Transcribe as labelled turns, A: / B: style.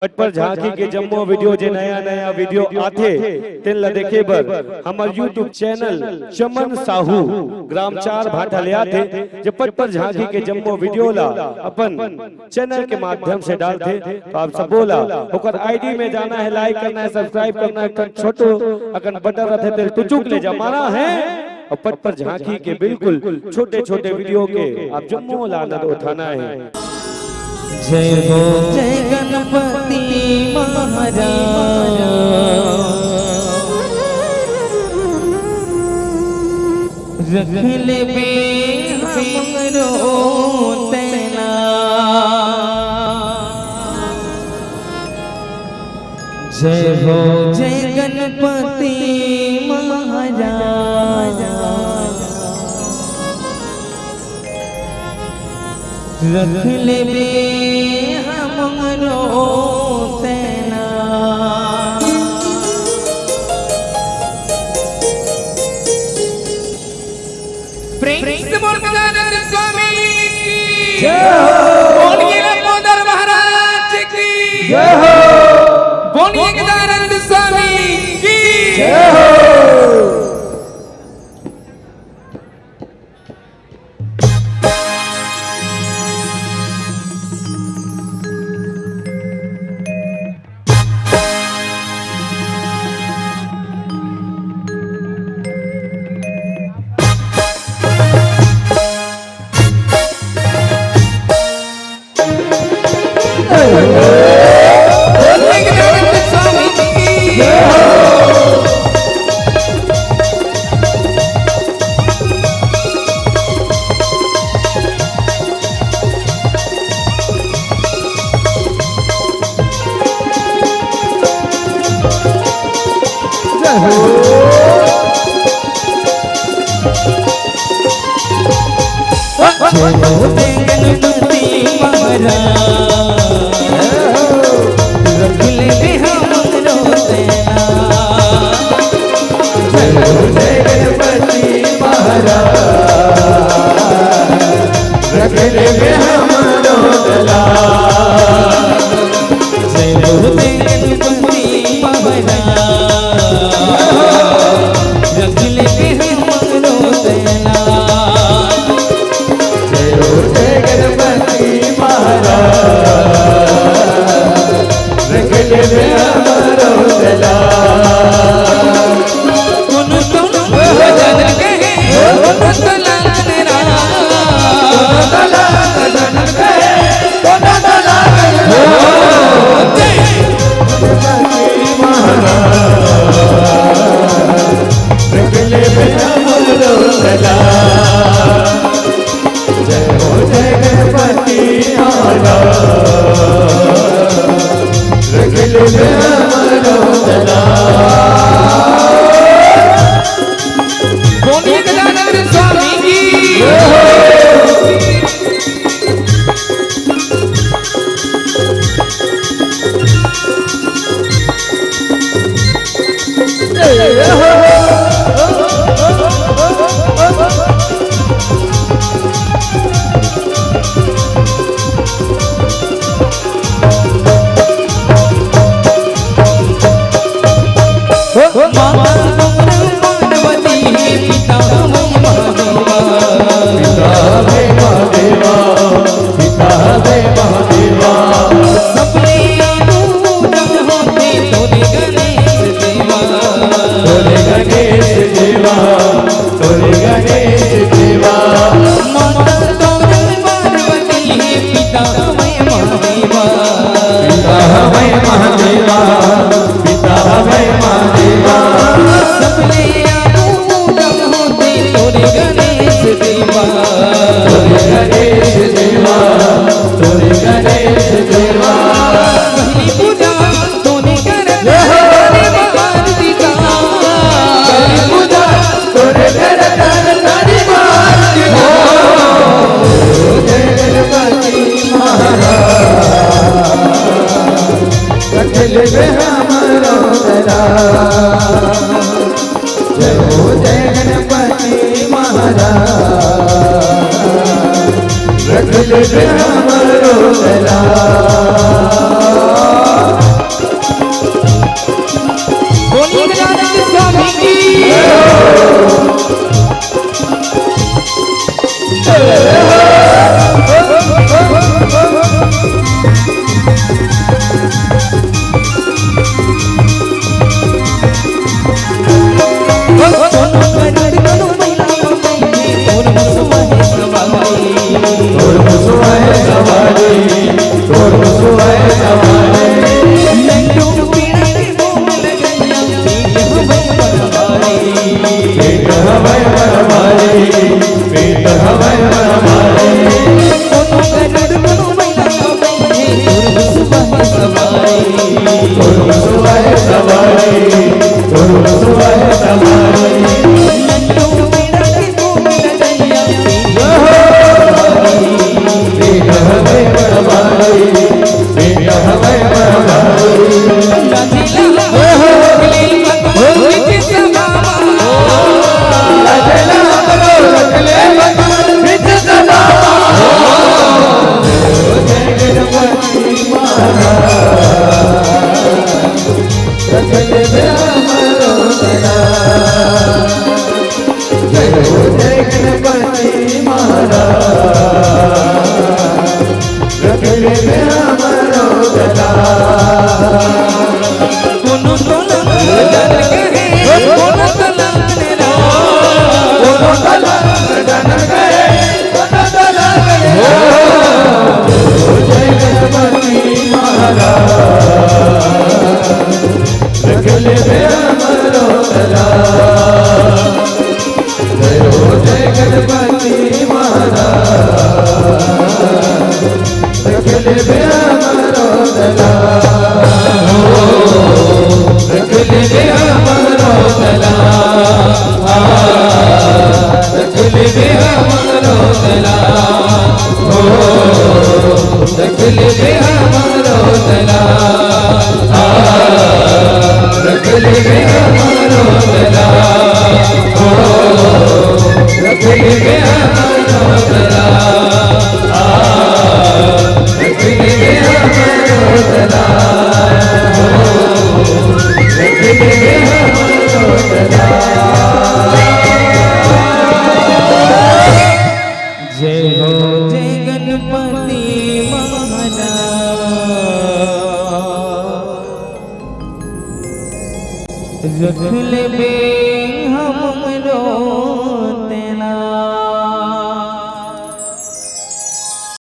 A: पट पर झांकी के जम्मो वीडियो जे नया नया वीडियो आथे तेन ला देखे बर हमार यूट्यूब चैनल चमन साहू ग्राम 4 भाटा ले आथे जे पट पर झांकी के जम्मो वीडियो ला अपन चैनल के माध्यम से डालते। तो आप सब बोला ओकर आईडी में जाना है, लाइक करना है, सब्सक्राइब करना है, छोटो अकन बटन रहते तेल टुचुक ले जमाना है और पट पर झांकी के बिल्कुल छोटे छोटे वीडियो के आप जम्मो ला आनंद उठाना है।
B: जय हो जय गणपति महाराज, रख ले बे हमरो तेना। जय हो जय गणपति महाराज, रख ले बे हमरो तेना।
C: प्रेम से बोल गजानन स्वामी की
A: जय हो।
C: बोलिए लंबोदर महाराज की
A: जय हो।
C: बोलिए गजानन स्वामी की
A: जय हो।
C: बोलिए गजानन स्वामी की
B: जय हो जय गणपति महाराज, रख ले हमरो तेरा। रख ले बे हम